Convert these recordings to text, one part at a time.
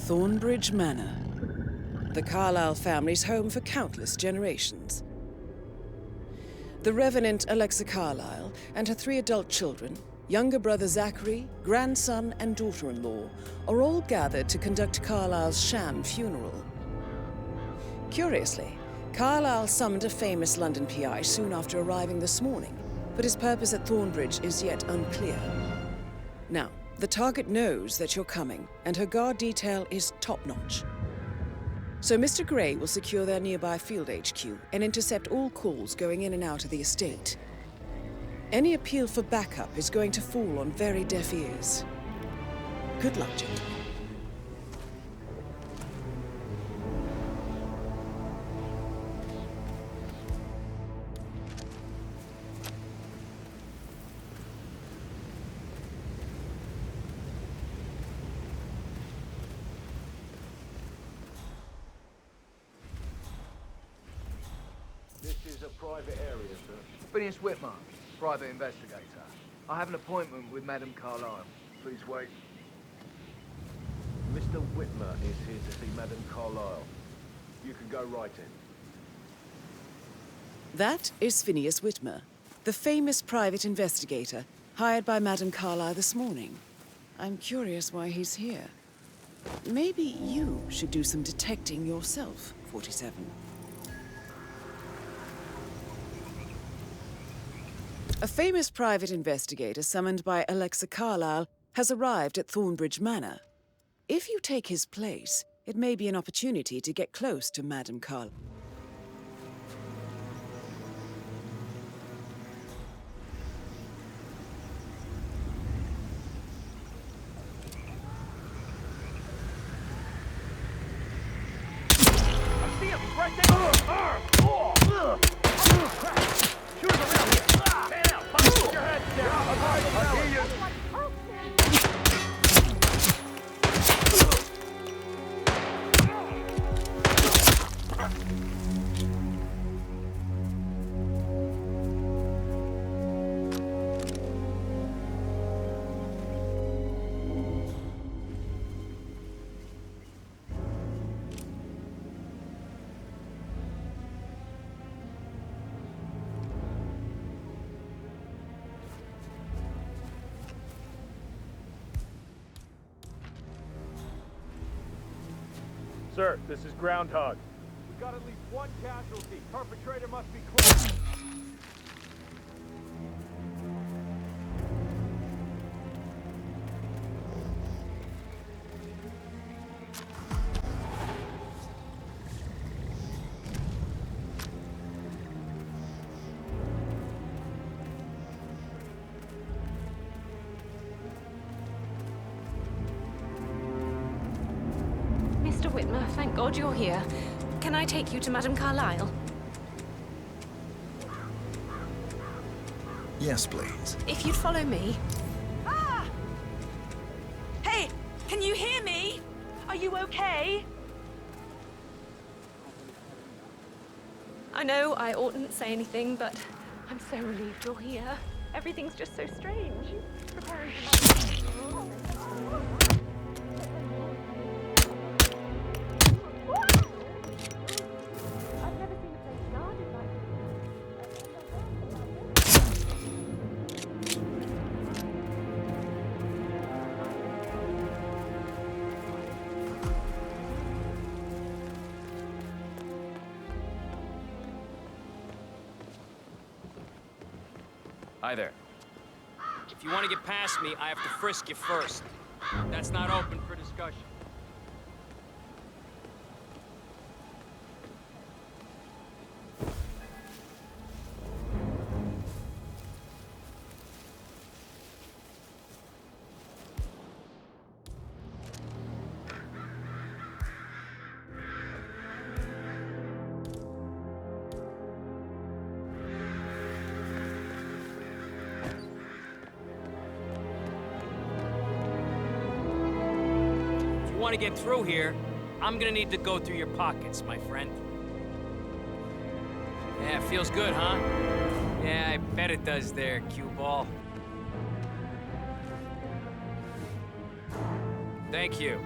Thornbridge Manor, the Carlyle family's home for countless generations. The Revenant Alexa Carlyle and her 3 adult children, younger brother Zachary, grandson and daughter-in-law, are all gathered to conduct Carlyle's sham funeral. Curiously, Carlyle summoned a famous London PI soon after arriving this morning, but his purpose at Thornbridge is yet unclear. Now, the target knows that you're coming, and her guard detail is top-notch. So Mr. Gray will secure their nearby field HQ and intercept all calls going in and out of the estate. Any appeal for backup is going to fall on very deaf ears. Good luck, gentlemen. This is a private area, sir. Phineas Whitman, private investigator. I have an appointment with Madame Carlyle. Please wait. Mr. Whitmer is here to see Madame Carlyle. You can go right in. That is Phineas Whitmer, the famous private investigator hired by Madame Carlyle this morning. I'm curious why he's here. Maybe you should do some detecting yourself, 47. A famous private investigator summoned by Alexa Carlyle has arrived at Thornbridge Manor. If you take his place, it may be an opportunity to get close to Madame Carlyle. I see him! He's right there! Shoot him around here! Stand out! Put your head down! I hear you! Sir, this is Groundhog. We got at least one casualty. Perpetrator must be close. Mr. Whitmer, thank God you're here. Can I take you to Madame Carlyle? Yes, please. If you'd follow me. Ah! Hey, can you hear me? Are you okay? I know I oughtn't say anything, but I'm so relieved you're here. Everything's just so strange. Preparing for I've never seen a place guarded like Hi there. If you want to get past me, I have to frisk you first. That's not open for discussion. Want to get through here, I'm gonna need to go through your pockets, my friend. Yeah, feels good, huh? Yeah, I bet it does there, cue ball. Thank you.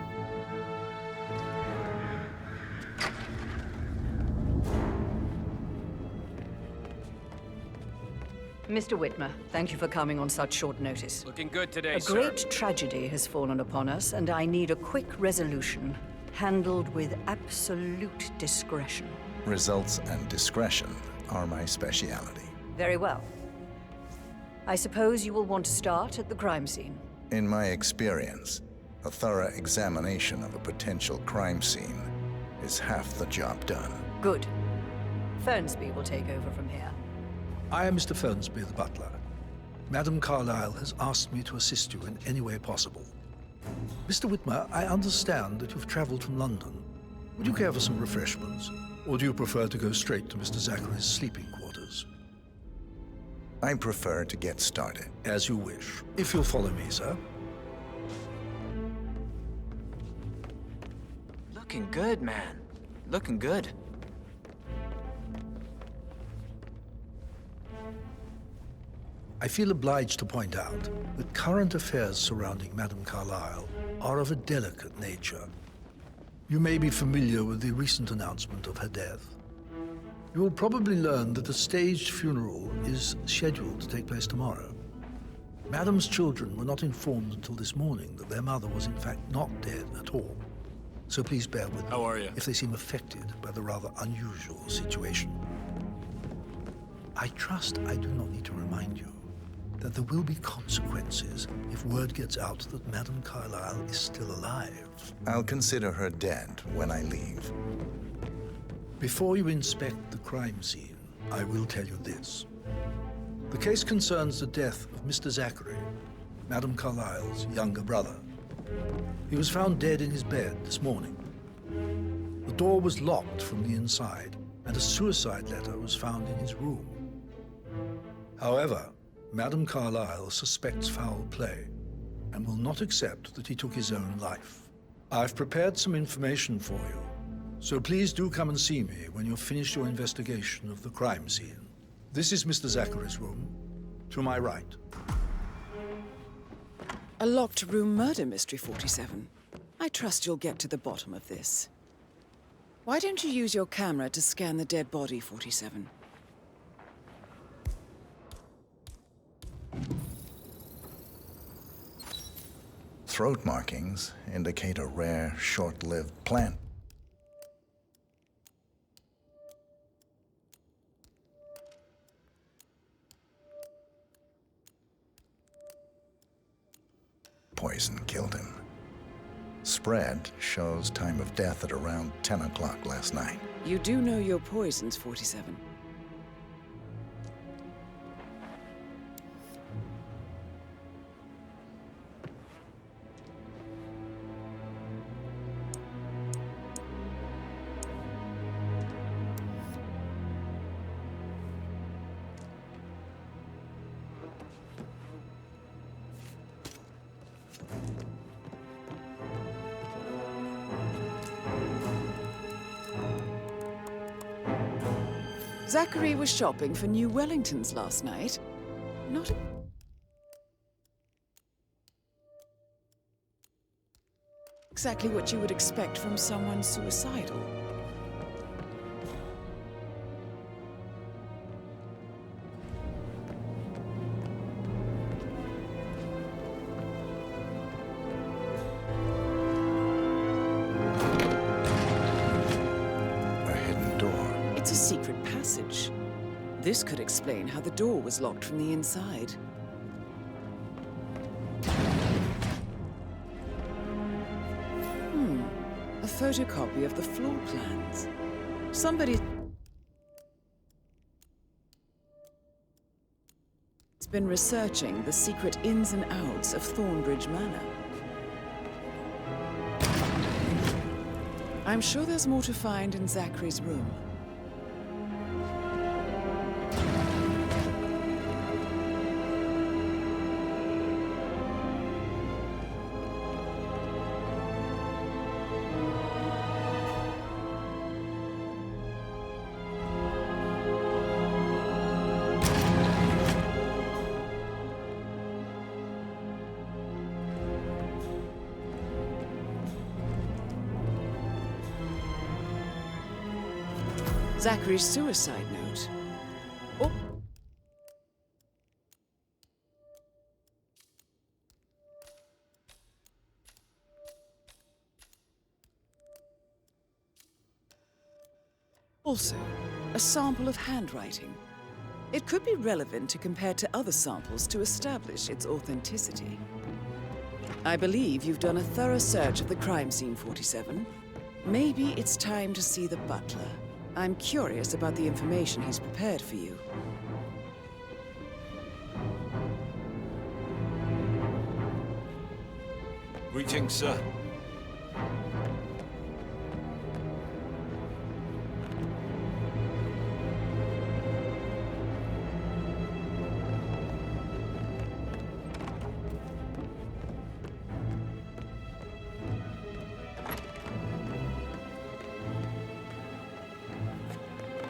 Mr. Whitmer, thank you for coming on such short notice. Looking good today, A sir. great tragedy has fallen upon us, and I need a quick resolution, handled with absolute discretion. Results and discretion are my speciality. Very well. I suppose you will want to start at the crime scene. In my experience, a thorough examination of a potential crime scene is half the job done. Good. Fernsby will take over from here. I am Mr. Fernsby, the butler. Madam Carlyle has asked me to assist you in any way possible. Mr. Whitmer, I understand that you've traveled from London. Would you care for some refreshments? Or do you prefer to go straight to Mr. Zachary's sleeping quarters? I prefer to get started. As you wish. If you'll follow me, sir. Looking good, man. Looking good. I feel obliged to point out that current affairs surrounding Madame Carlyle are of a delicate nature. You may be familiar with the recent announcement of her death. You will probably learn that a staged funeral is scheduled to take place tomorrow. Madame's children were not informed until this morning that their mother was in fact not dead at all. So please bear with me. How are you? If they seem affected by the rather unusual situation. I trust I do not need to remind you that there will be consequences if word gets out that Madame Carlyle is still alive. I'll consider her dead when I leave. Before you inspect the crime scene, I will tell you this. The case concerns the death of Mr. Zachary, Madame Carlyle's younger brother. He was found dead in his bed this morning. The door was locked from the inside, and a suicide letter was found in his room. However, Madame Carlyle suspects foul play and will not accept that he took his own life. I've prepared some information for you, so please do come and see me when you've finished your investigation of the crime scene. This is Mr. Zachary's room, to my right. A locked room murder mystery, 47. I trust you'll get to the bottom of this. Why don't you use your camera to scan the dead body, 47? Throat markings indicate a rare, short-lived plant. Poison killed him. Spread shows time of death at around 10 o'clock last night. You do know your poisons, 47. Zachary was shopping for new Wellingtons last night. Not exactly what you would expect from someone suicidal. It's a secret passage. This could explain how the door was locked from the inside. A photocopy of the floor plans. Somebody's been researching the secret ins and outs of Thornbridge Manor. I'm sure there's more to find in Zachary's room. Zachary's suicide note. Oh. Also, a sample of handwriting. It could be relevant to compare to other samples to establish its authenticity. I believe you've done a thorough search of the crime scene, 47. Maybe it's time to see the butler. I'm curious about the information he's prepared for you. Greetings, sir.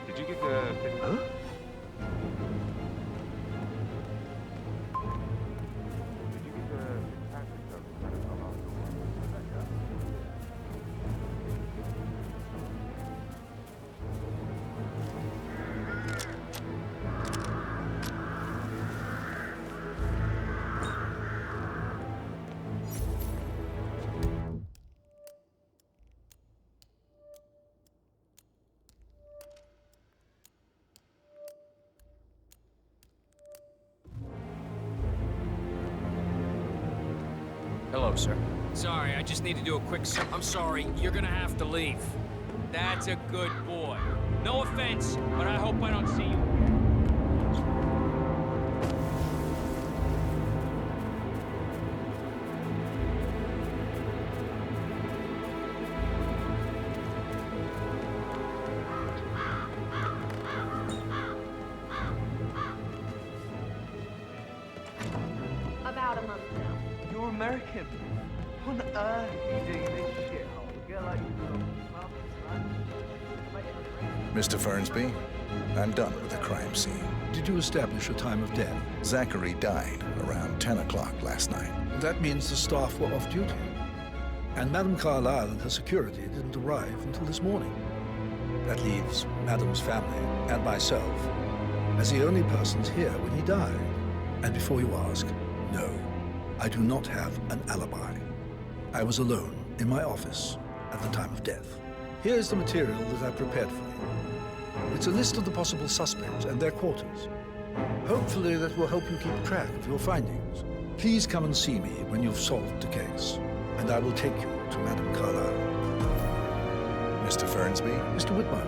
Did you get the... Huh? Did you get the... Hello, sir. Sorry, I just need to do a quick I'm sorry, you're gonna have to leave. That's a good boy. No offense, but I hope I don't see you. About a month now. You're American. On earth are you doing this shithole? Get like you Mr. Fernsby, I'm done with the crime scene. Did you establish a time of death? Zachary died around 10 o'clock last night. That means the staff were off duty. And Madame Carlyle and her security didn't arrive until this morning. That leaves Madame's family and myself as the only persons here when he died. And before you ask, no, I do not have an alibi. I was alone in my office at the time of death. Here's the material that I prepared for you. It's a list of the possible suspects and their quarters. Hopefully that will help you keep track of your findings. Please come and see me when you've solved the case, and I will take you to Madame Carlyle. Mr. Fernsby? Mr. Whitman,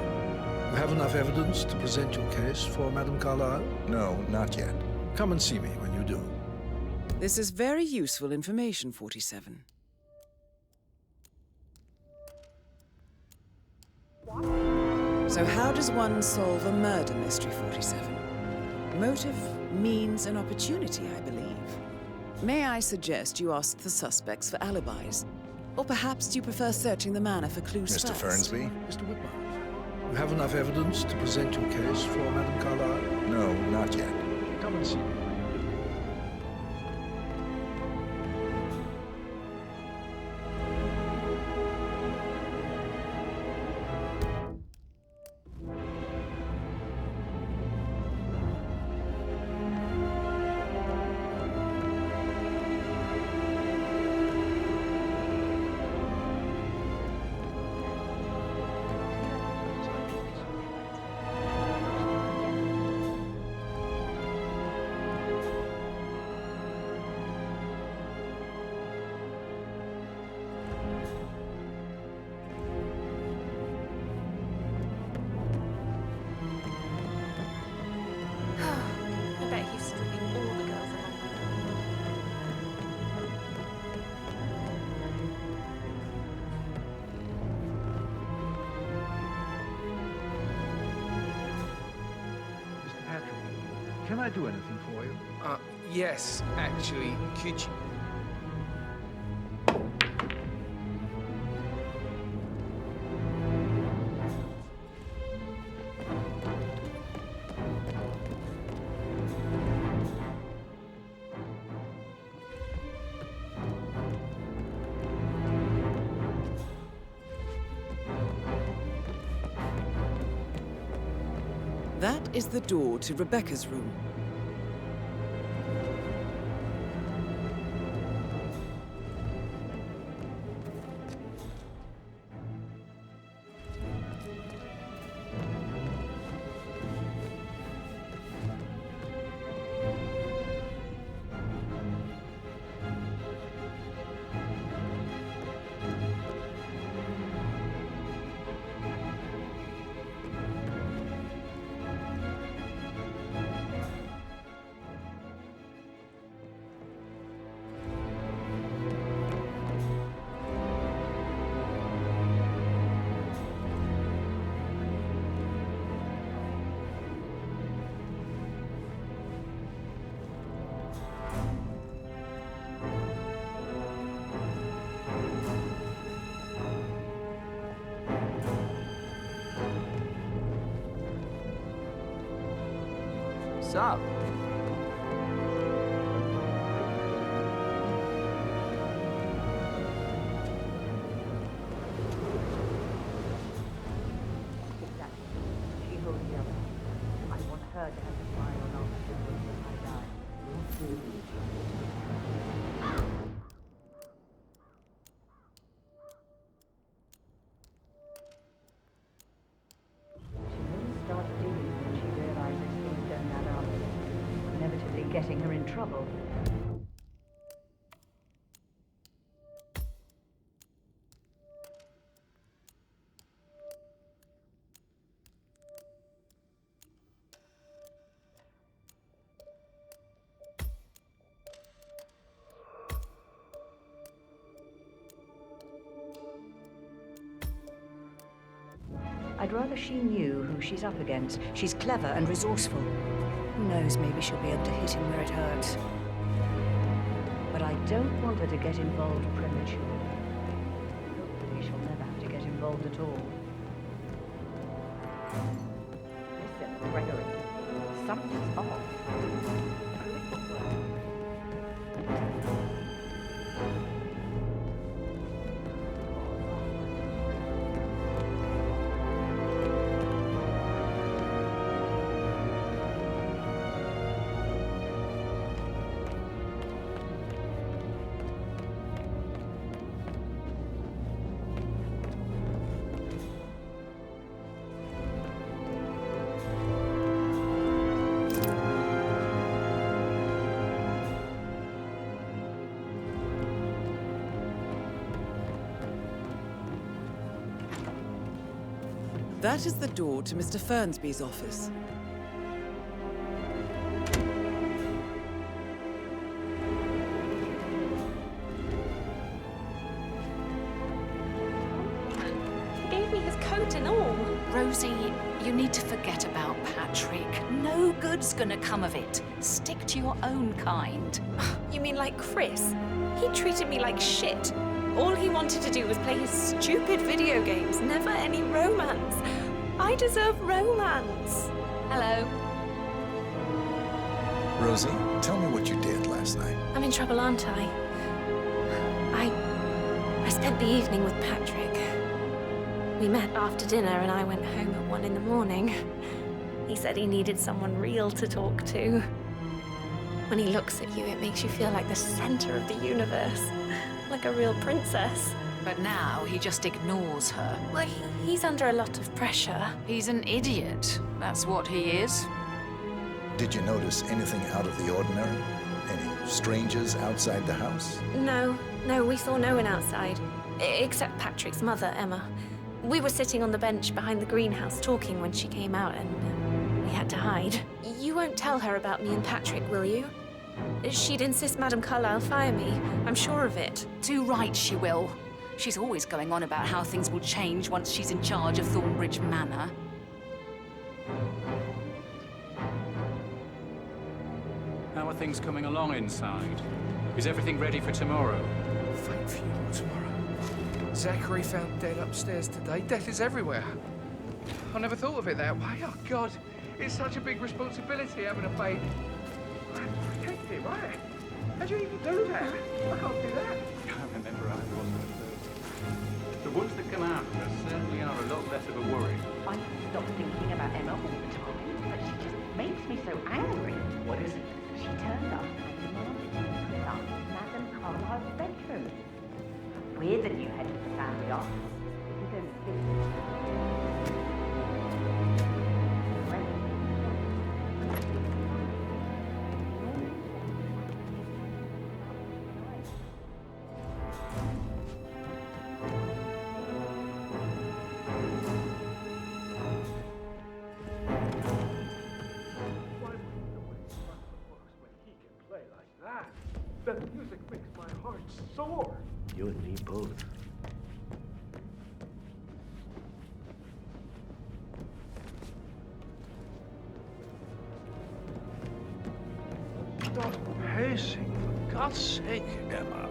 you have enough evidence to present your case for Madame Carlyle? No, not yet. Come and see me when you do. This is very useful information, 47. So how does one solve a murder mystery, 47? Motive, means, and opportunity, I believe. May I suggest you ask the suspects for alibis? Or perhaps do you prefer searching the manor for clues Mr. first? Fernsby? Mr. Whitman, you have enough evidence to present your case for Madame Carlyle? No, not yet. Come and see me. I bet he's stripping all the girls along with him. Mr. Patrick, can I do anything for you? Yes, actually, could you... That is the door to Rebecca's room. What's up? She holds the other. I want her to have the final answer when I die. She really starts digging when she realizes things don't add up, inevitably getting her in trouble. I'd rather she knew who she's up against. She's clever and resourceful. Who knows, maybe she'll be able to hit him where it hurts. But I don't want her to get involved prematurely. Hopefully she'll never have to get involved at all. Listen, Gregory, something's off. That is the door to Mr. Fernsby's office. He gave me his coat and all. Rosie, you need to forget about Patrick. No good's gonna come of it. Stick to your own kind. You mean like Chris? He treated me like shit. All he wanted to do was play his stupid video games, never any romance. I deserve romance. Hello. Rosie, tell me what you did last night. I'm in trouble, aren't I? I spent the evening with Patrick. We met after dinner and I went home at 1 in the morning. He said he needed someone real to talk to. When he looks at you, it makes you feel like the center of the universe. Like a real princess. But now he just ignores her. Well, he's under a lot of pressure. He's an idiot. That's what he is. Did you notice anything out of the ordinary? Any strangers outside the house? No, we saw no one outside. Except Patrick's mother, Emma. We were sitting on the bench behind the greenhouse talking when she came out and we had to hide. You won't tell her about me and Patrick, will you? She'd insist Madame Carlyle fire me. I'm sure of it. Too right she will. She's always going on about how things will change once she's in charge of Thornbridge Manor. How are things coming along inside? Is everything ready for tomorrow? Fake funeral tomorrow. Zachary found dead upstairs today. Death is everywhere. I never thought of it that way. Oh, God. It's such a big responsibility having a baby. I have to protect him, right? How'd you even do that? I can't do that. I remember I wasn't at first. The ones that come out certainly are a lot less of a worry. I stop thinking about Emma all the time, but she just makes me so angry. What is it? She turned up and demanded to put up in Madame Carlyle's bedroom. Weird that you had the family off. You don't think... That music makes my heart soar. You and me both. Stop pacing, for God's sake, Emma.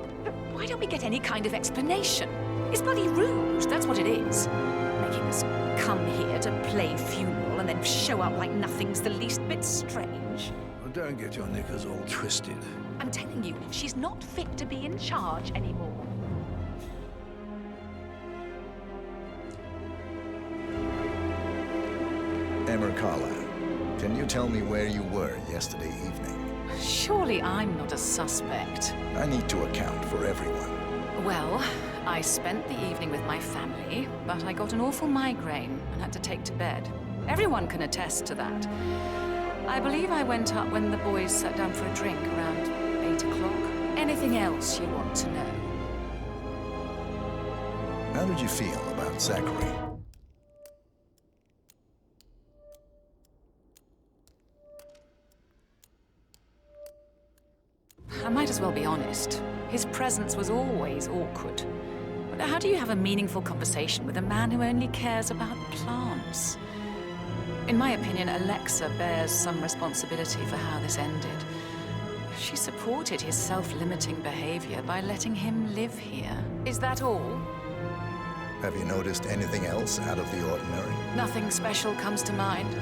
Why don't we get any kind of explanation? It's bloody rude, that's what it is. Making us come here to play funeral and then show up like nothing's the least bit strange. Well, don't get your knickers all twisted. I'm telling you, she's not fit to be in charge anymore. Emma Carlisle, can you tell me where you were yesterday evening? Surely I'm not a suspect. I need to account for everyone. Well, I spent the evening with my family, but I got an awful migraine and had to take to bed. Everyone can attest to that. I believe I went up when the boys sat down for a drink around 8 o'clock. Anything else you want to know? How did you feel about Zachary? I might as well be honest. His presence was always awkward. But how do you have a meaningful conversation with a man who only cares about plants? In my opinion, Alexa bears some responsibility for how this ended. She supported his self-limiting behavior by letting him live here. Is that all? Have you noticed anything else out of the ordinary? Nothing special comes to mind.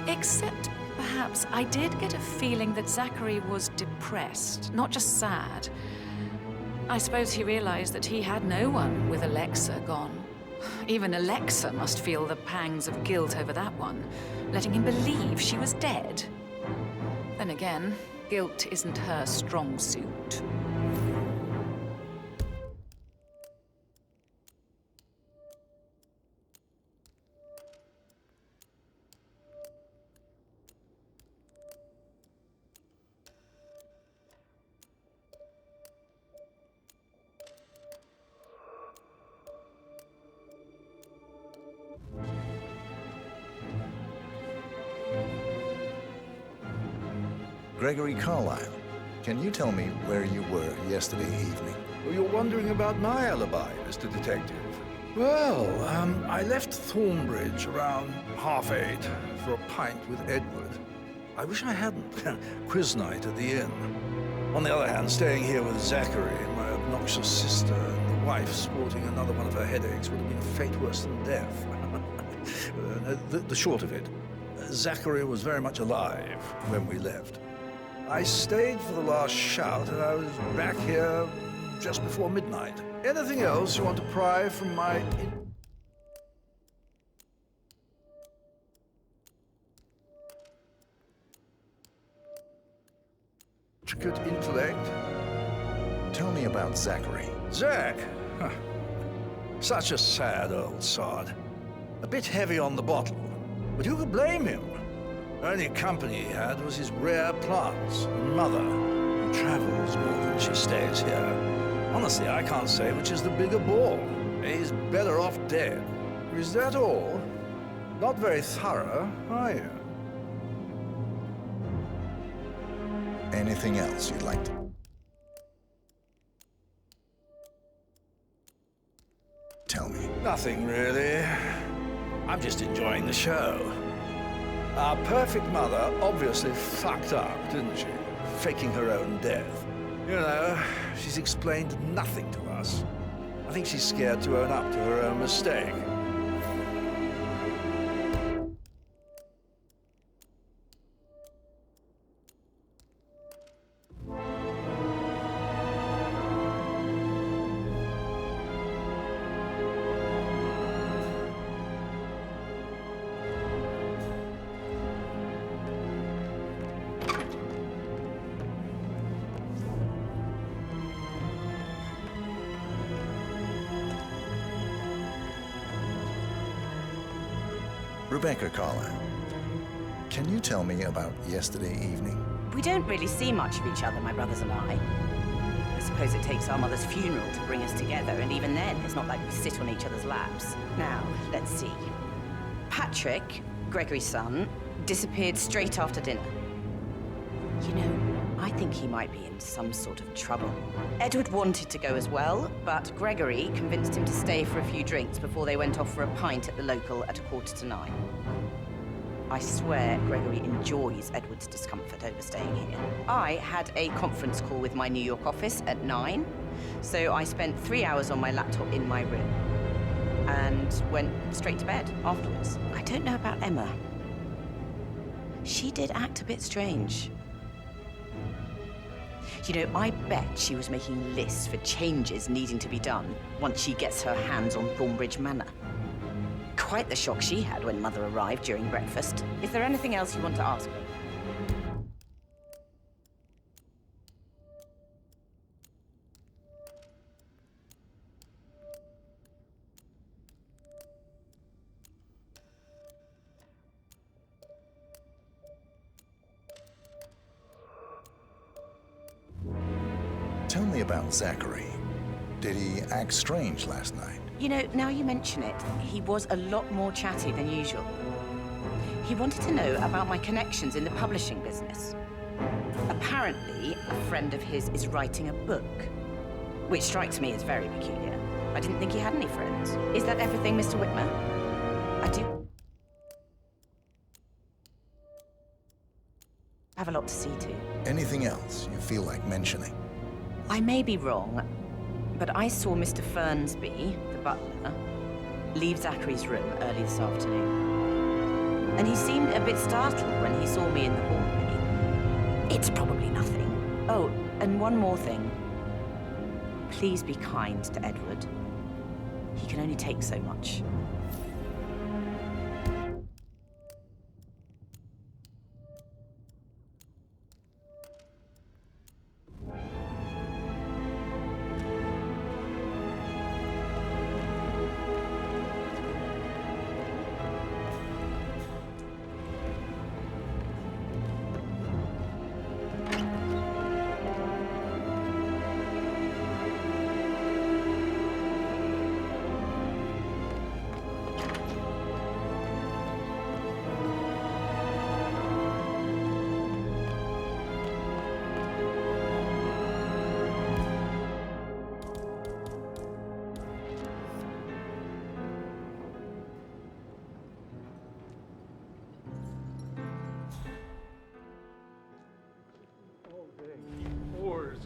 Except, perhaps, I did get a feeling that Zachary was depressed, not just sad. I suppose he realized that he had no one with Alexa gone. Even Alexa must feel the pangs of guilt over that one, letting him believe she was dead. Then again, guilt isn't her strong suit. Gregory Carlisle, can you tell me where you were yesterday evening? Well, you're wondering about my alibi, Mr. Detective. Well, I left Thornbridge around 8:30 for a pint with Edward. I wish I hadn't. Quiz night at the inn. On the other hand, staying here with Zachary and my obnoxious sister and the wife sporting another one of her headaches would have been a fate worse than death. The short of it, Zachary was very much alive when we left. I stayed for the last shout, and I was back here just before midnight. Anything else you want to pry from my intricate intellect? Tell me about Zachary. Zach? Huh. Such a sad old sod. A bit heavy on the bottle, but who could blame him? Only company he had was his rare plants and mother, who travels more than she stays here. Honestly, I can't say which is the bigger ball. He's better off dead. Is that all? Not very thorough, are you? Anything else you'd like to... tell me? Nothing, really. I'm just enjoying the show. Our perfect mother obviously fucked up, didn't she? Faking her own death. You know, she's explained nothing to us. I think she's scared to own up to her own mistake. Rebecca Carlisle, can you tell me about yesterday evening? We don't really see much of each other, my brothers and I. I suppose it takes our mother's funeral to bring us together, and even then, it's not like we sit on each other's laps. Now, let's see. Patrick, Gregory's son, disappeared straight after dinner. You know, I think he might be in some sort of trouble. Edward wanted to go as well, but Gregory convinced him to stay for a few drinks before they went off for a pint at the local at 9:15. I swear Gregory enjoys Edward's discomfort over staying here. I had a conference call with my New York office at 9, so I spent 3 hours on my laptop in my room and went straight to bed afterwards. I don't know about Emma. she did act a bit strange. You know, I bet she was making lists for changes needing to be done once she gets her hands on Thornbridge Manor. Quite the shock she had when Mother arrived during breakfast. Is there anything else you want to ask me? Tell me about Zachary. Did he act strange last night? You know, now you mention it, he was a lot more chatty than usual. He wanted to know about my connections in the publishing business. Apparently, a friend of his is writing a book, which strikes me as very peculiar. I didn't think he had any friends. Is that everything, Mr. Whitmer? I do have a lot to see to. Anything else you feel like mentioning? I may be wrong, but I saw Mr. Fernsby, the butler, leave Zachary's room early this afternoon. And he seemed a bit startled when he saw me in the hallway. It's probably nothing. Oh, and one more thing. Please be kind to Edward. He can only take so much.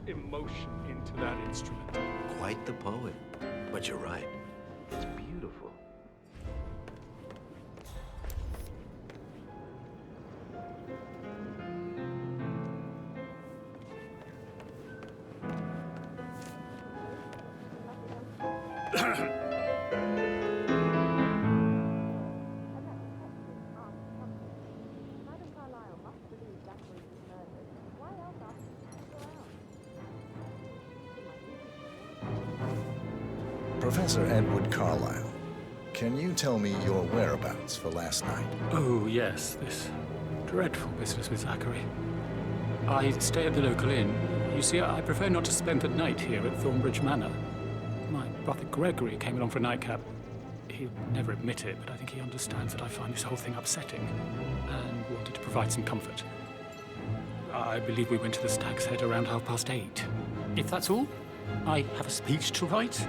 Emotion into that instrument. Quite the poet. But you're right. It's beautiful. Professor Edward Carlyle, can you tell me your whereabouts for last night? Oh, yes, this dreadful business with Zachary. I stay at the local inn. You see, I prefer not to spend the night here at Thornbridge Manor. My brother Gregory came along for a nightcap. He'll never admit it, but I think he understands that I find this whole thing upsetting and wanted to provide some comfort. I believe we went to the Stag's Head around 8:30. If that's all, I have a speech to write.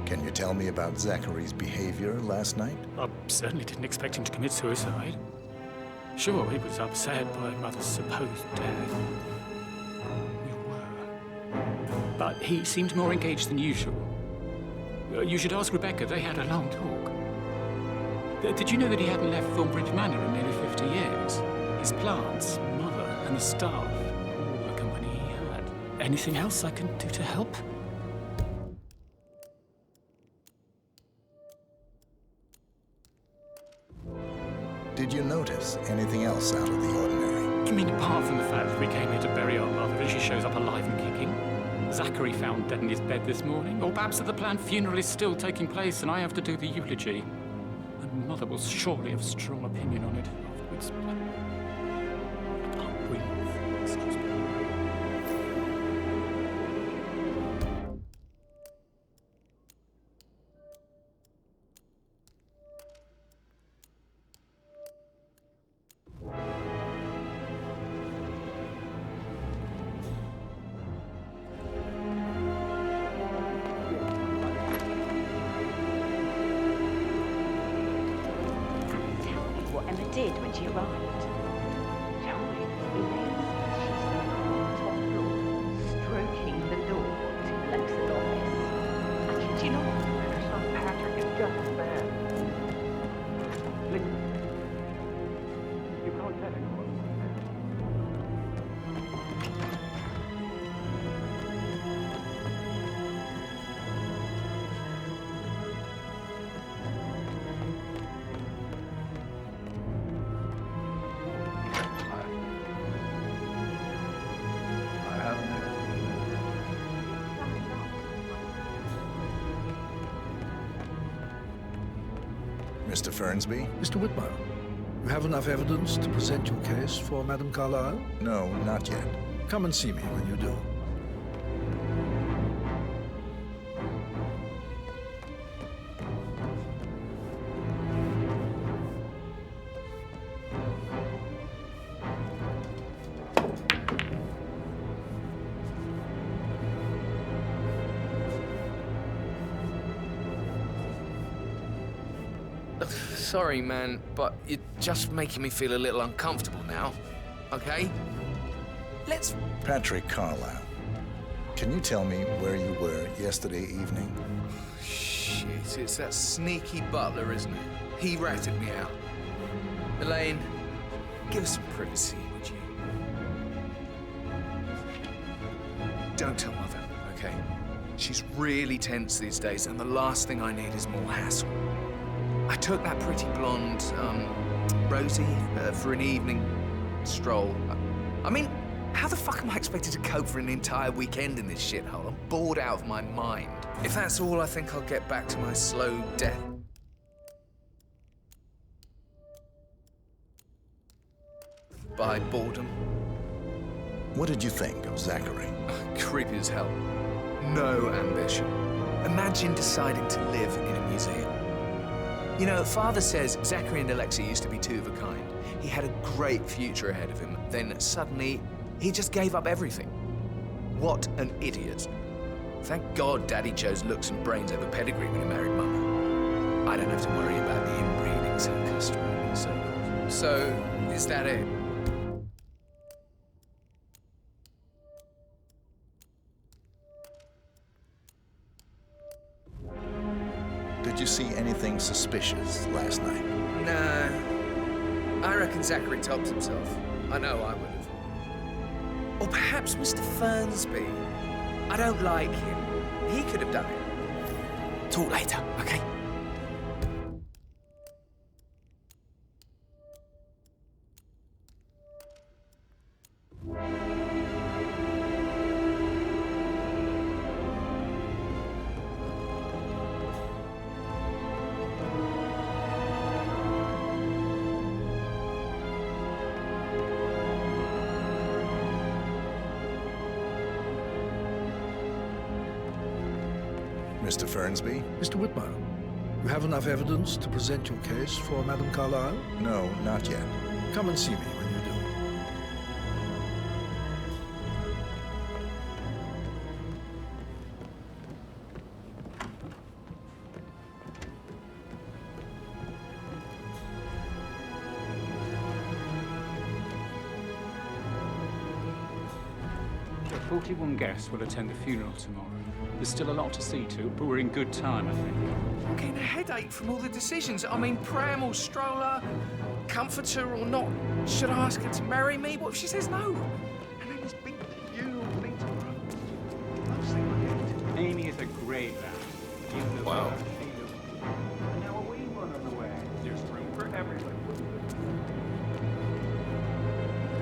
Can you tell me about Zachary's behavior last night? I certainly didn't expect him to commit suicide. Sure, he was upset by Mother's supposed death. You were. But he seemed more engaged than usual. You should ask Rebecca. They had a long talk. Did you know that he hadn't left Thornbridge Manor in nearly 50 years? His plants, Mother, and the staff, all the company he had. Anything else I can do to help? Did you notice anything else out of the ordinary? You mean apart from the fact that we came here to bury our mother and she shows up alive and kicking? Zachary found dead in his bed this morning? Or perhaps that the planned funeral is still taking place and I have to do the eulogy? And Mother will surely have a strong opinion on it afterwards. I can't breathe. Excuse me. did when she arrived. Tell me, Elaine says she saw her on the top floor, stroking the door to Alexa's office. I kid you not. Son Patrick is just a man. Listen, you can't tell anyone. Mr. Fernsby? Mr. Whitmire, you have enough evidence to present your case for Madame Carlyle? No, not yet. Come and see me when you do. Sorry, man, but you're just making me feel a little uncomfortable now. Okay? Let's... Patrick Carlyle, can you tell me where you were yesterday evening? Shit, it's that sneaky butler, isn't it? He ratted me out. Elaine, give us some privacy, would you? Don't tell Mother, okay? She's really tense these days, and the last thing I need is more hassle. I took that pretty blonde, Rosie, for an evening stroll. I mean, how the fuck am I expected to cope for an entire weekend in this shithole? I'm bored out of my mind. If that's all, I think I'll get back to my slow death. By boredom. What did you think of Zachary? Creepy as hell. No ambition. Imagine deciding to live in a museum. You know, Father says Zachary and Alexa used to be two of a kind. He had a great future ahead of him. Then suddenly, he just gave up everything. What an idiot. Thank God Daddy chose looks and brains over pedigree when he married Mama. I don't have to worry about the inbreeding so customary and so forth. So, is that it? Did you see anything suspicious last night? Nah. I reckon Zachary topped himself. I know I would have. Or perhaps Mr. Fernsby. I don't like him. He could have done it. Talk later, okay? Mr. Fernsby? Mr. Whitmire, you have enough evidence to present your case for Madame Carlyle? No, not yet. Come and see me when you do. The 41 guests will attend the funeral tomorrow. There's still a lot to see to, but we're in good time, I think. I'm getting a headache from all the decisions. I mean, pram or stroller, comforter or not. Should I ask her to marry me? What if she says no? And then this big funeral thing tomorrow. Last thing I get. Amy is a great lass. Wow. And now a wee one on the way. There's room for everyone.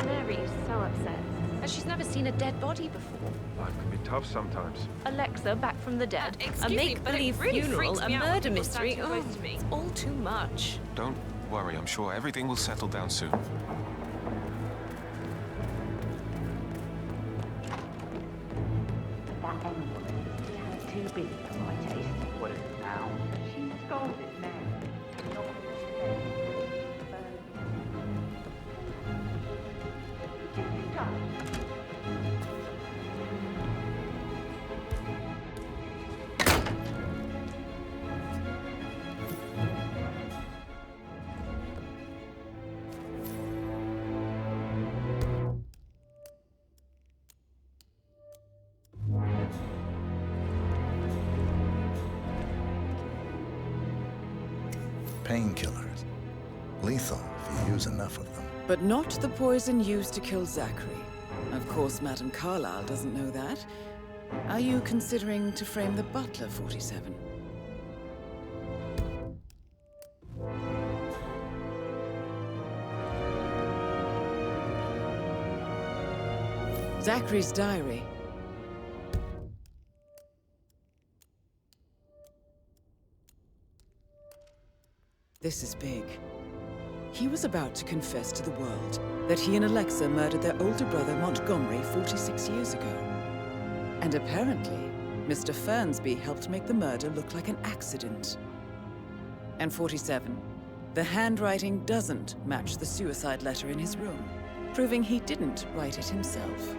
Mary is so upset. And she's never seen a dead body before. Life can be tough sometimes. Alexa back from the dead, a make-believe funeral, a murder mystery. Oh, it's all too much. Don't worry, I'm sure everything will settle down soon. That Emma woman is too big for my taste. What is it now? She's scolded now. painkillers. Lethal if you use enough of them. But not the poison used to kill Zachary. Of course, Madame Carlyle doesn't know that. Are you considering to frame the butler, 47? Zachary's diary. This is big. He was about to confess to the world that he and Alexa murdered their older brother Montgomery 46 years ago. And apparently, Mr. Fernsby helped make the murder look like an accident. And 47, the handwriting doesn't match the suicide letter in his room, proving he didn't write it himself.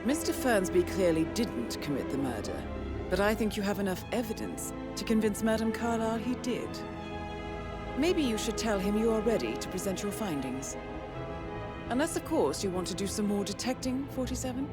Mr. Fernsby clearly didn't commit the murder, but I think you have enough evidence to convince Madame Carlyle he did. Maybe you should tell him you are ready to present your findings. Unless, of course, you want to do some more detecting, 47?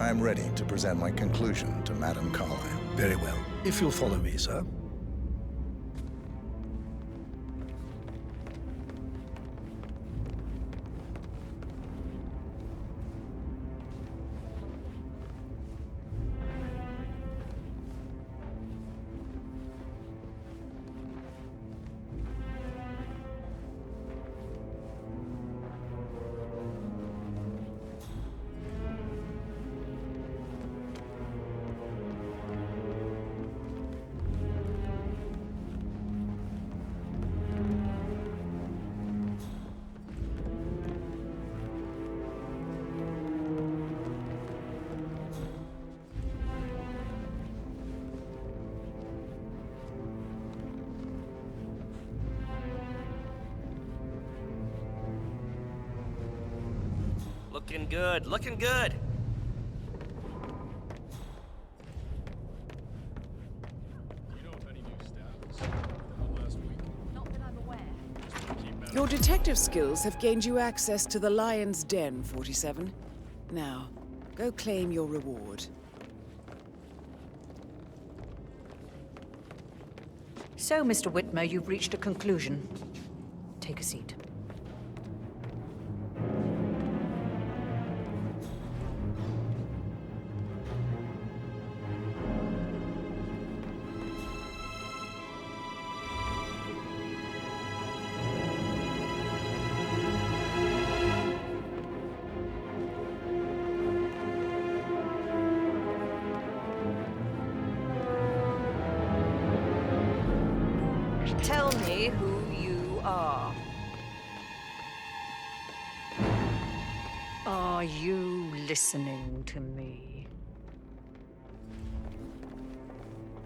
I'm ready to present my conclusion to Madame Carlyle. Very well. If you'll follow me, sir. Looking good, looking good. You know if any new staff is last week? Not that I'm aware. Your detective skills have gained you access to the Lion's Den, 47. Now, go claim your reward. So, Mr. Whitmer, you've reached a conclusion. Take a seat. Tell me who you are. Are you listening to me?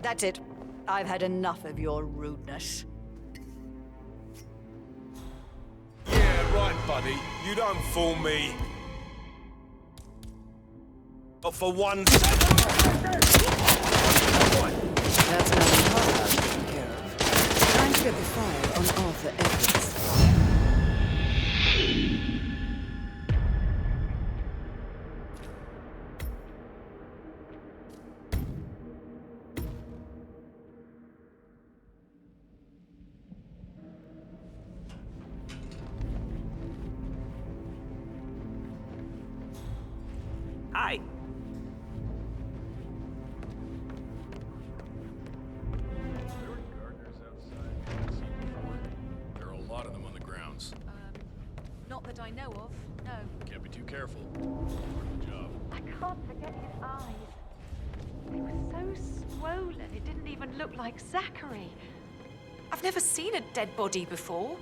That's it. I've had enough of your rudeness. Yeah, right, buddy. You don't fool me. Not for 1 second. That's another part taken care of. Trying to get the file on Arthur Edwards. Hi. There are a lot of them on the grounds. Not that I know of, no. Can't be too careful. Part of the job. I can't forget his eyes. They were so swollen, it didn't even look like Zachary. I've never seen a dead body before.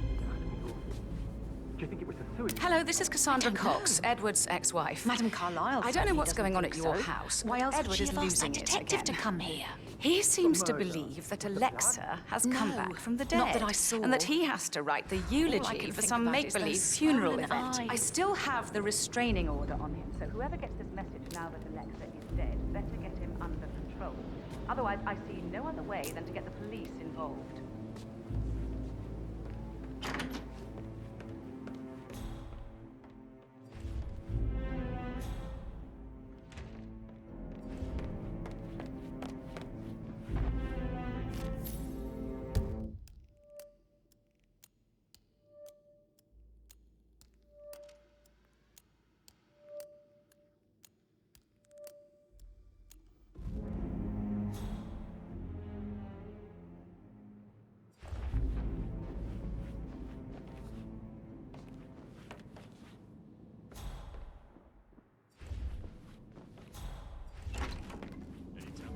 Do you think it was a suicide? Hello, this is Cassandra Cox, Edward's ex-wife. Madame Carlyle. I don't know what's doesn't going on think at your so. house. Why else would Edward she is have asked losing that it detective again. to come here? He seems to believe that Alexa has come back from the dead. Not that I saw. And that he has to write the eulogy for some make-believe funeral event. I still have the restraining order on him, so whoever gets this message now that Alexa is dead better get him under control. Otherwise, I see no other way than to get the police involved.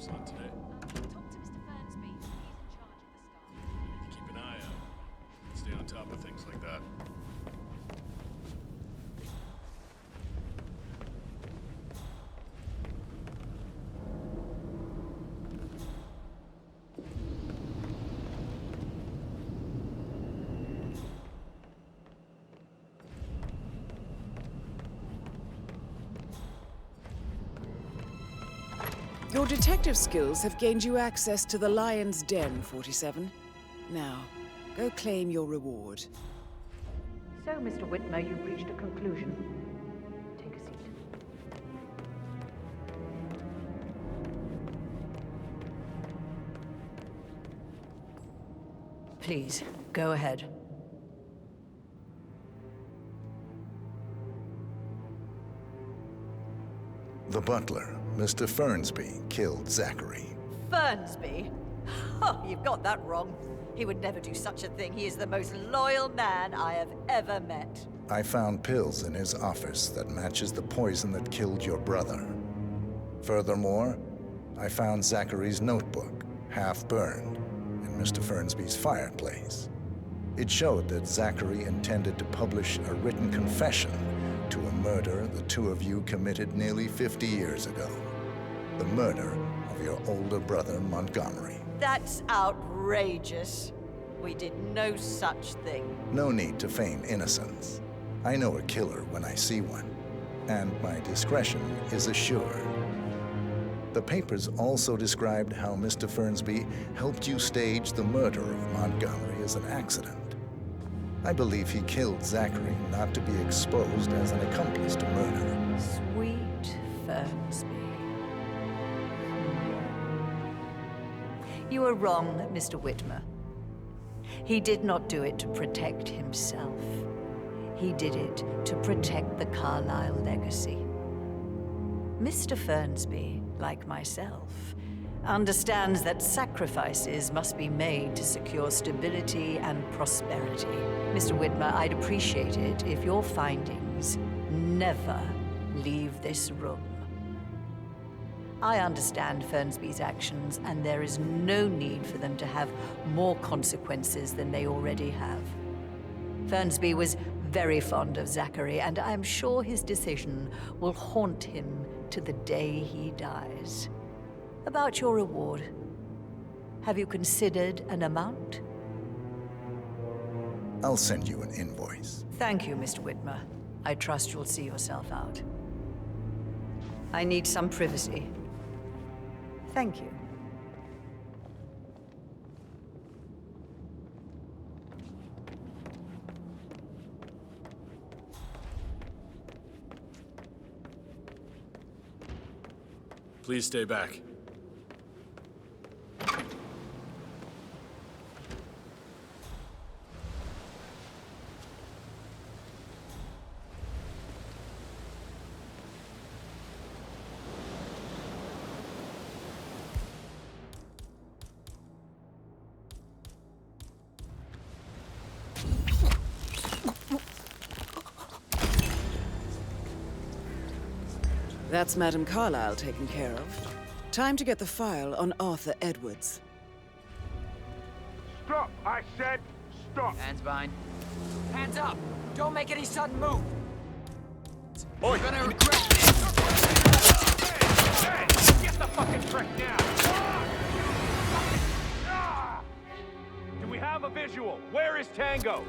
Not today. Talk to Mr. Fernsby. He's in charge of the staff. Need to keep an eye out. Stay on top of things like that. Your detective skills have gained you access to the Lion's Den, 47. Now, go claim your reward. So, Mr. Whitmer, you've reached a conclusion. Take a seat. Please, go ahead. The butler, Mr. Fernsby, killed Zachary. Fernsby? Oh, you've got that wrong. He would never do such a thing. He is the most loyal man I have ever met. I found pills in his office that matches the poison that killed your brother. Furthermore, I found Zachary's notebook, half burned, in Mr. Fernsby's fireplace. It showed that Zachary intended to publish a written confession to a murder the two of you committed nearly 50 years ago. The murder of your older brother, Montgomery. That's outrageous. We did no such thing. No need to feign innocence. I know a killer when I see one, and my discretion is assured. The papers also described how Mr. Fernsby helped you stage the murder of Montgomery as an accident. I believe he killed Zachary not to be exposed as an accomplice to murder. Sweet Fernsby. You are wrong, Mr. Whitmer. He did not do it to protect himself. He did it to protect the Carlyle legacy. Mr. Fernsby, like myself, understands that sacrifices must be made to secure stability and prosperity. Mr. Whitmer, I'd appreciate it if your findings never leave this room. I understand Fernsby's actions, and there is no need for them to have more consequences than they already have. Fernsby was very fond of Zachary, and I'm sure his decision will haunt him to the day he dies. About your reward, have you considered an amount? I'll send you an invoice. Thank you, Mr. Whitmer. I trust you'll see yourself out. I need some privacy. Thank you. Please stay back. That's Madame Carlyle taken care of. Time to get the file on Arthur Edwards. Stop! I said stop! Hands behind. Hands up! Don't make any sudden move! Oi! You're gonna regret this! Hey! Get the fucking trick now! visual. Where is Tango?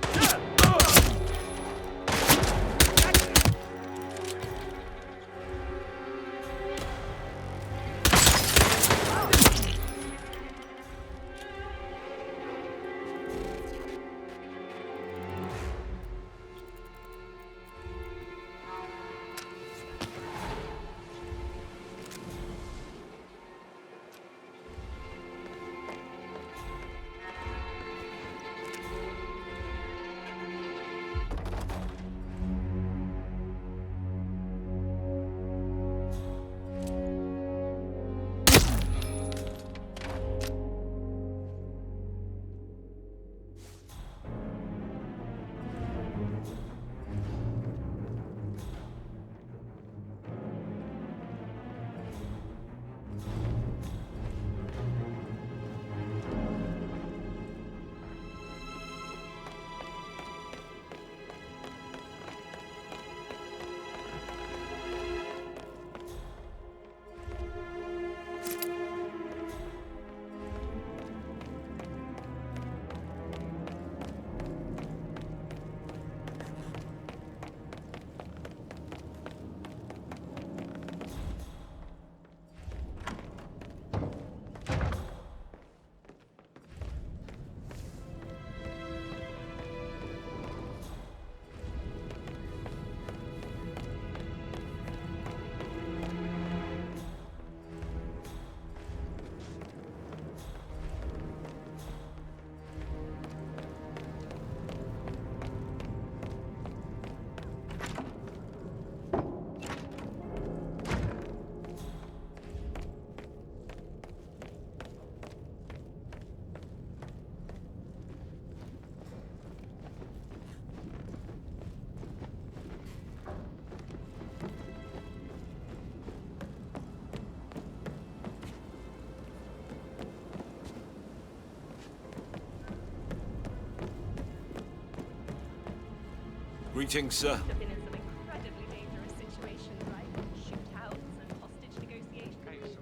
Greetings, sir. Been in some incredibly dangerous situations, right? Shootouts and hostage negotiations.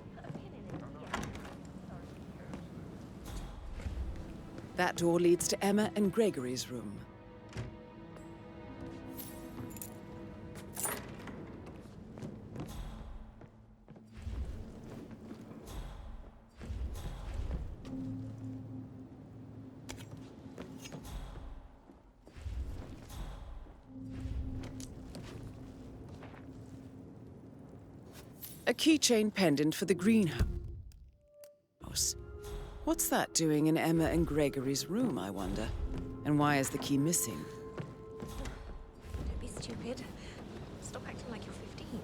That door leads to Emma and Gregory's room. A keychain pendant for the greenhouse. What's that doing in Emma and Gregory's room, I wonder? And why is the key missing? Don't be stupid. Stop acting like you're 15.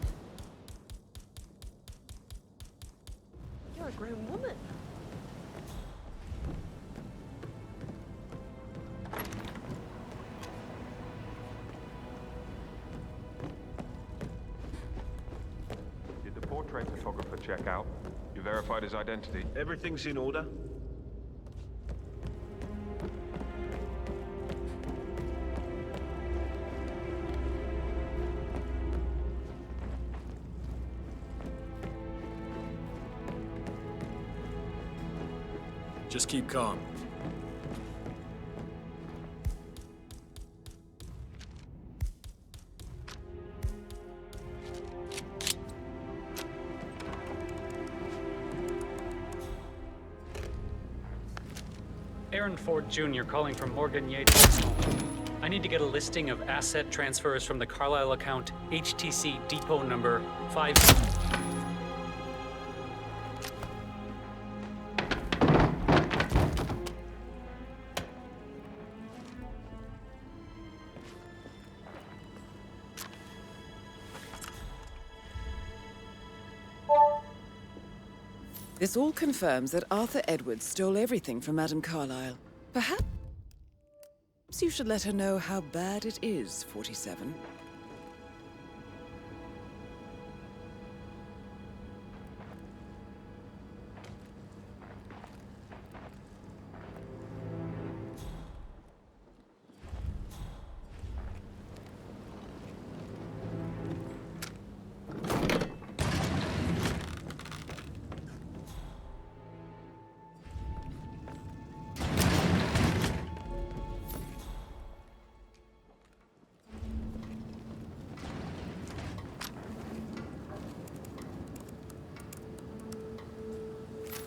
You're a grown woman. Portrait photographer check out. You verified his identity? Everything's in order. Just keep calm. Aaron Ford Jr. calling from Morgan Yates. I need to get a listing of asset transfers from the Carlisle account HTC depot number 5. This all confirms that Arthur Edwards stole everything from Madame Carlisle. Perhaps you should let her know how bad it is, 47.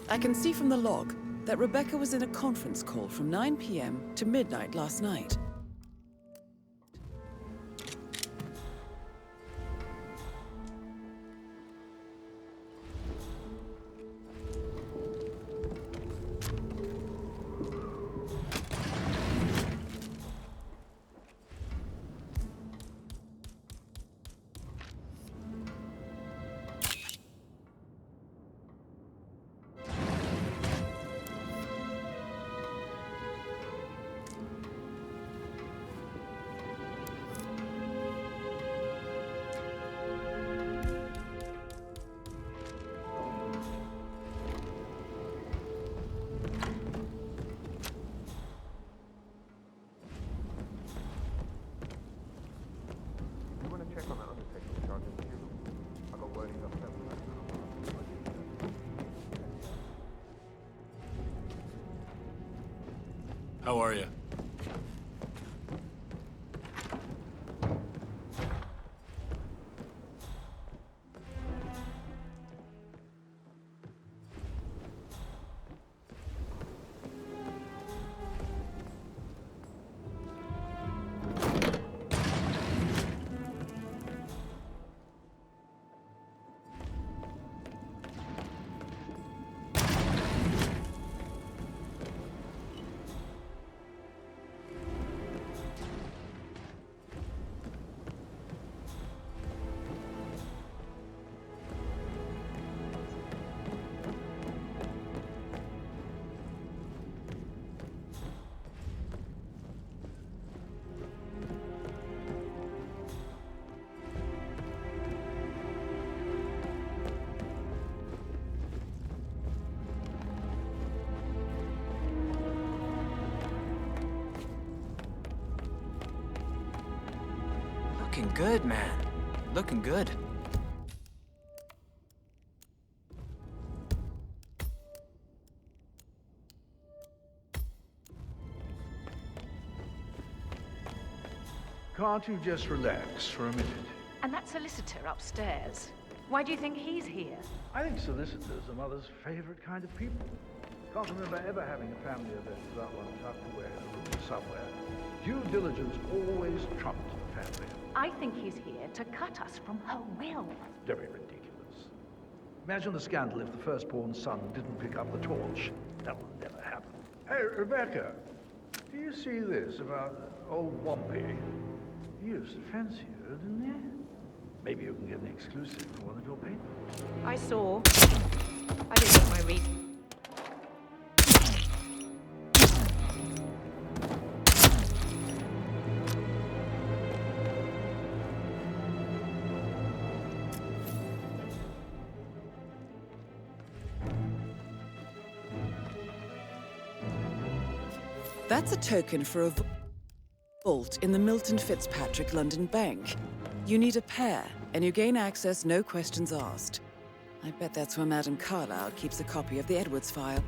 I can see from the log that Rebecca was in a conference call from 9 p.m. to midnight last night. How are you? Looking good, man. Looking good. Can't you just relax for a minute? And that solicitor upstairs, why do you think he's here? I think solicitors are Mother's favorite kind of people. Can't remember ever having a family event without one tucked away in a room somewhere. Due diligence always trumped the family. I think he's here to cut us from her will. Very ridiculous. Imagine the scandal if the firstborn son didn't pick up the torch. That will never happen. Hey, Rebecca, do you see this about old Wampy? He used to fancy her, didn't he? Maybe you can get an exclusive for one of your papers. I saw. I didn't get my read. That's a token for a vault in the Milton Fitzpatrick London Bank. You need a pair, and you gain access no questions asked. I bet that's where Madame Carlyle keeps a copy of the Edwards file.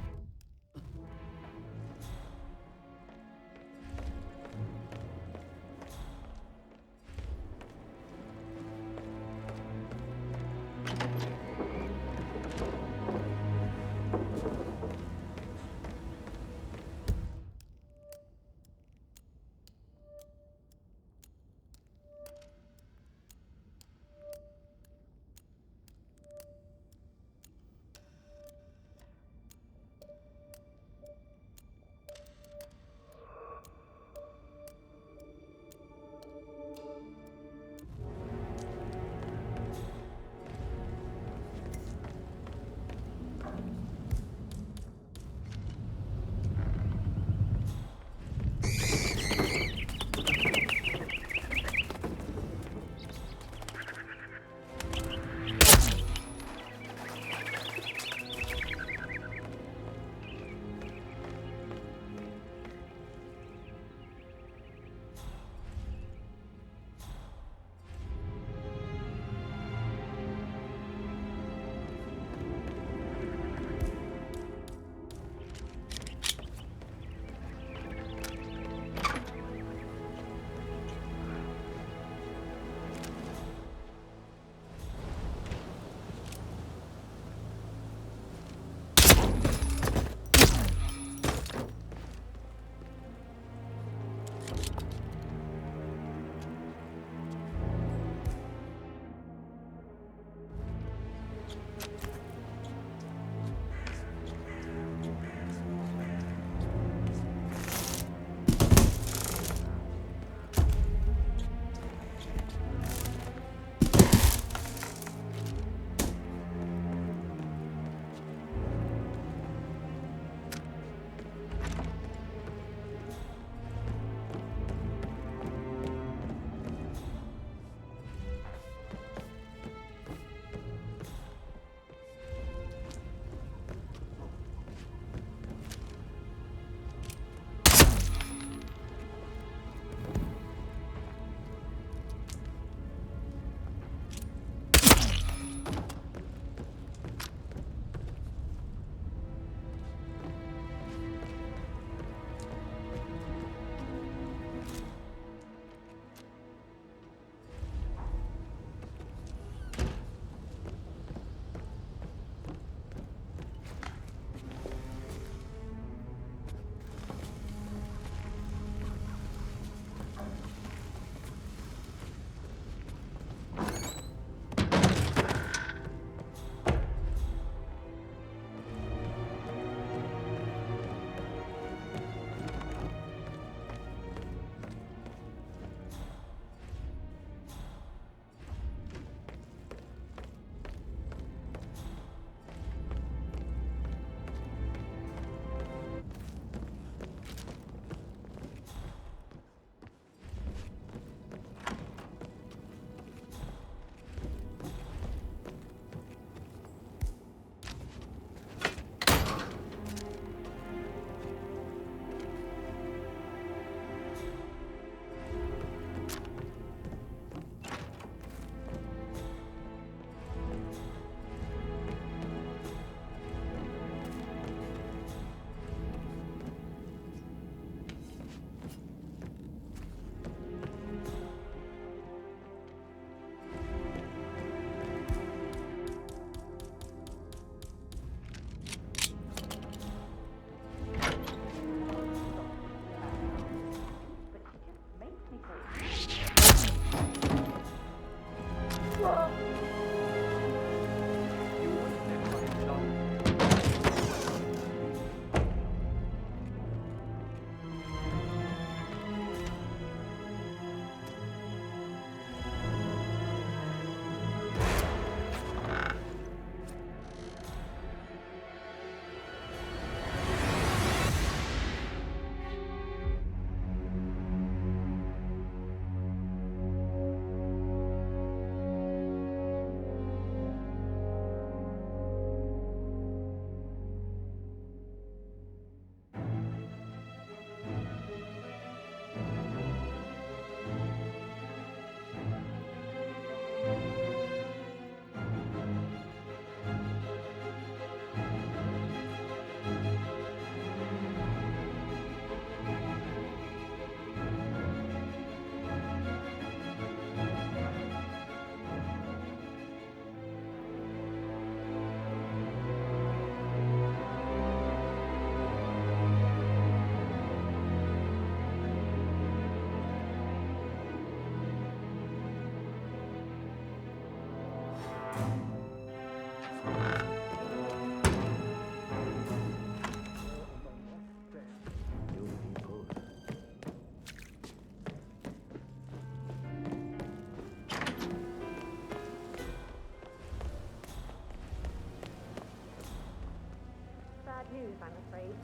Bad news, I'm afraid.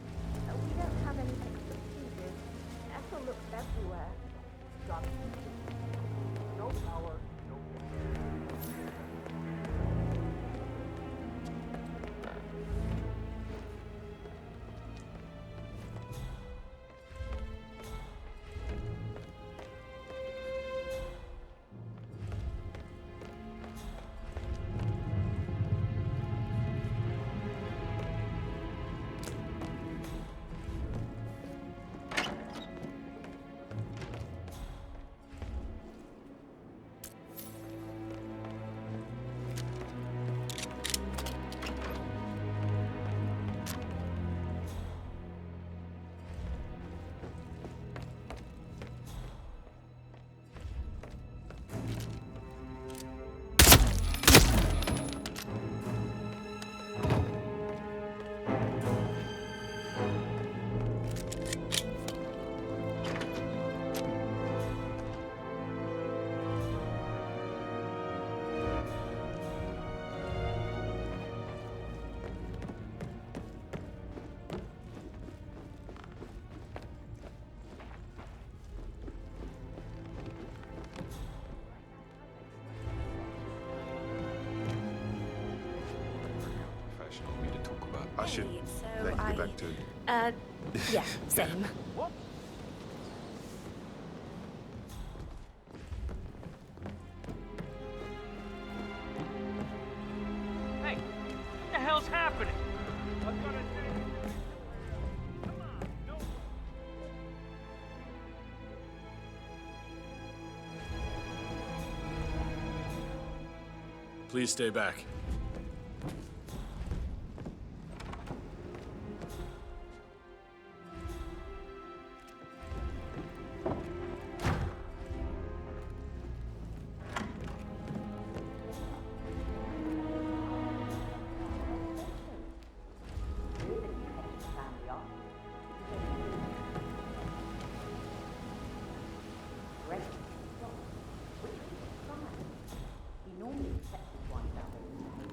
We don't have any extra fuses. Ethel looks everywhere. Drugs. No power, no I should so let you I- get back to... Yeah, same. Hey, what the hell's happening? I've got to Come on, no. Please stay back. He normally accepted one down.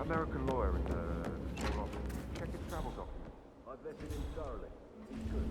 American lawyer in the small office. Check his travel documents. I've vetted him thoroughly. He's good.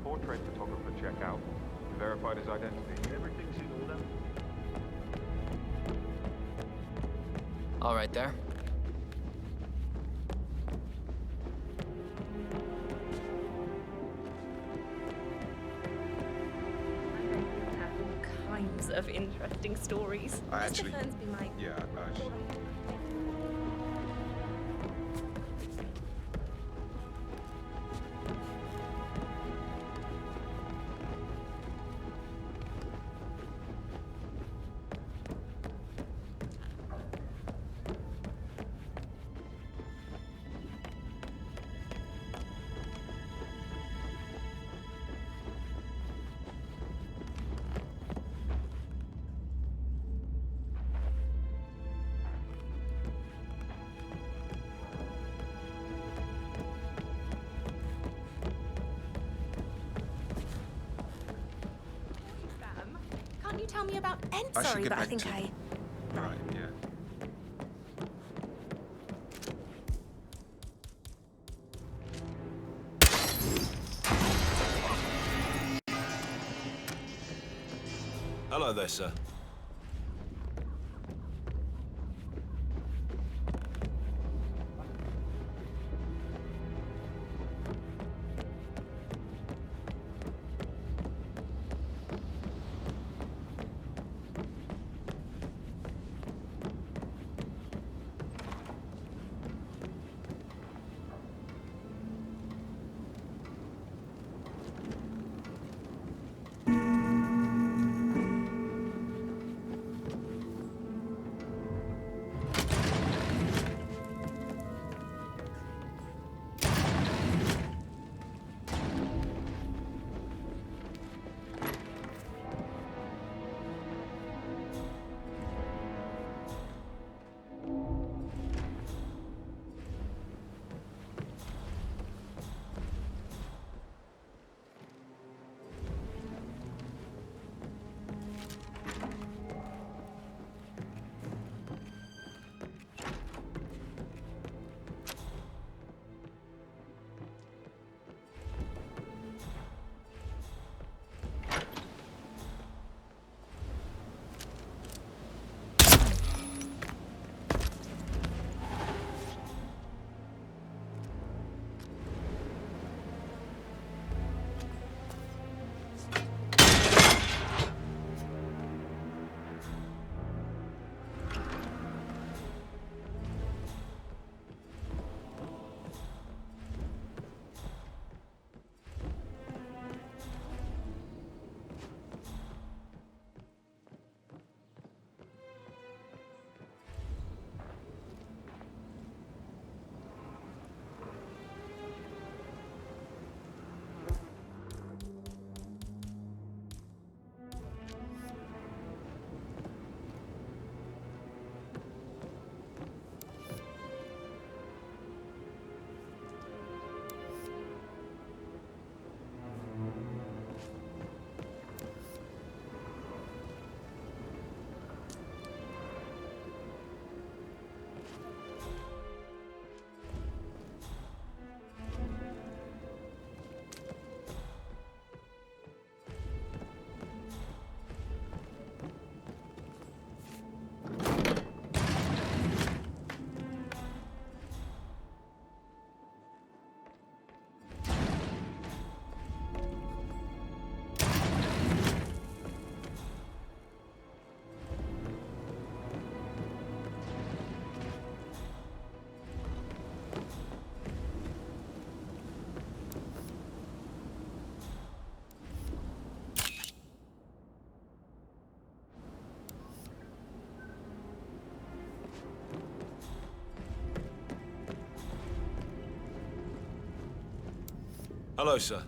Portrait photographer check out. Verified his identity. Everything's in order. All right there. All kinds of interesting stories. I actually... Mr. Fernsby might... Yeah, Can't you tell me about I should Sorry, get but I back think to you. Right, yeah. Hello there, sir. Hello, sir.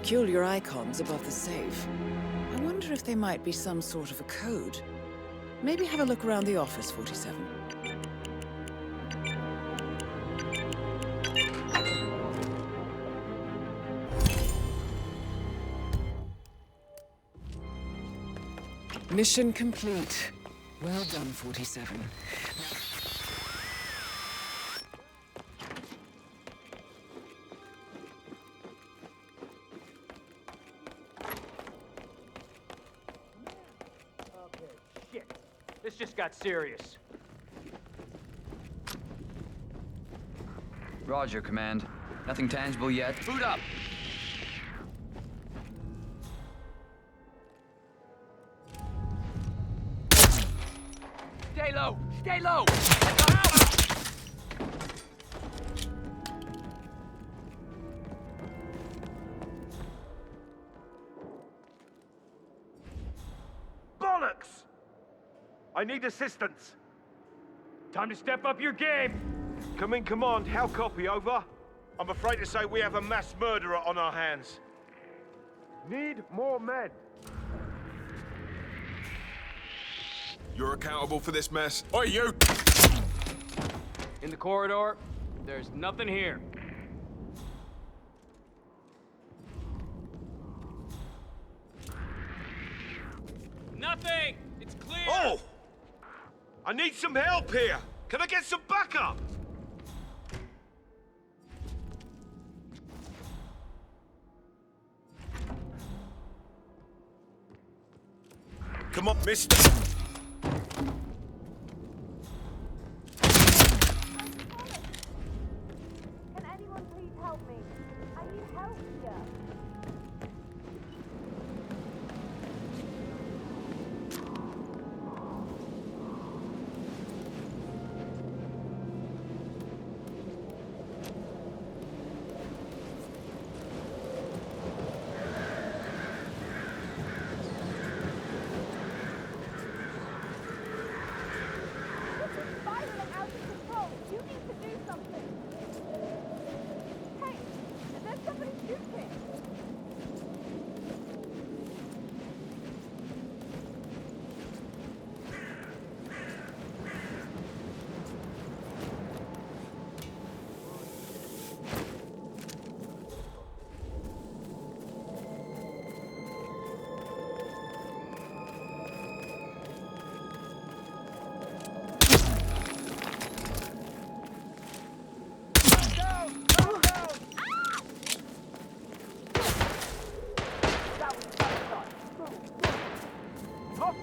Peculiar icons above the safe. I wonder if they might be some sort of a code. Maybe have a look around the office, 47. Mission complete. Well done, 47. This just got serious. Roger, Command. Nothing tangible yet. Boot up! Stay low! Stay low! Bollocks! I need assistance. Time to step up your game. Come in, command. How copy? Over. I'm afraid to say we have a mass murderer on our hands. Need more men. You're accountable for this mess. Oi, you! In the corridor, there's nothing here. Nothing! It's clear! Oh! I need some help here. Can I get some backup? Come on, mister. Can anyone please help me? I need help here.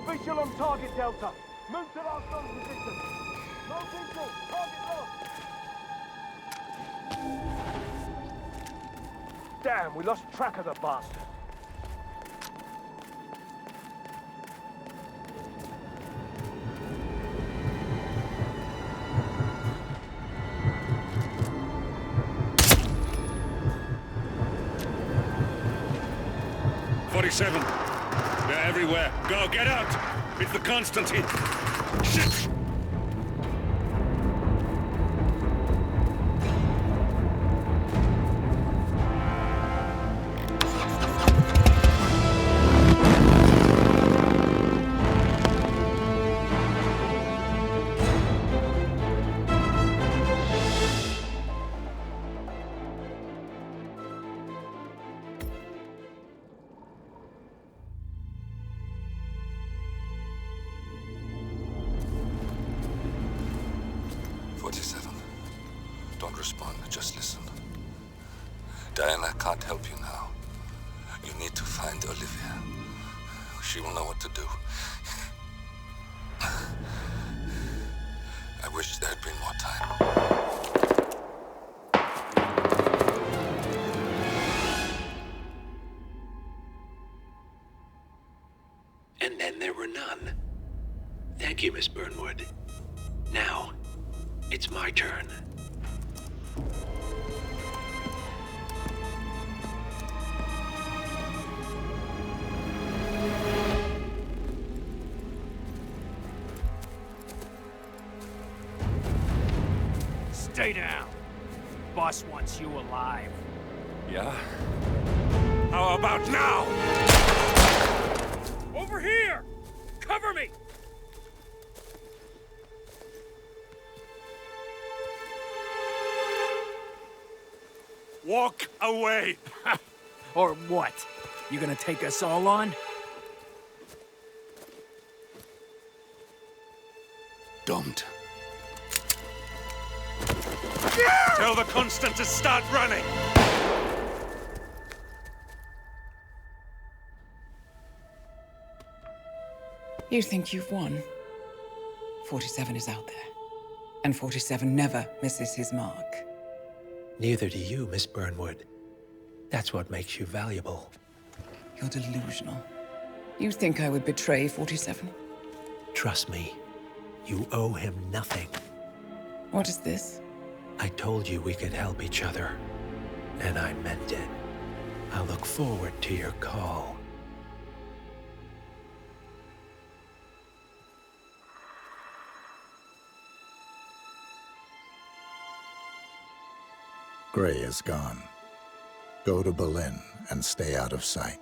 Visual on target, Delta. Move to our strong position. No visual. Target lost. Damn, we lost track of the bastard. They're everywhere. Go, get out! It's the Constantine. Shit! Don't respond, just listen. Diana can't help you now. You need to find Olivia. She will know what to do. I wish there had been more time. And then there were none. Thank you, Miss Burnwood. Now, it's my turn. Stay down. Boss wants you alive. Yeah? How about now? Over here! Cover me! Walk away! Or what? You gonna take us all on? Don't. Tell the Constant to start running! You think you've won? 47 is out there. And 47 never misses his mark. Neither do you, Miss Burnwood. That's what makes you valuable. You're delusional. You think I would betray 47? Trust me, you owe him nothing. What is this? I told you we could help each other, and I meant it. I look forward to your call. Gray is gone. Go to Berlin and stay out of sight.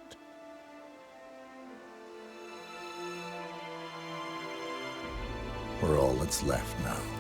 We're all that's left now.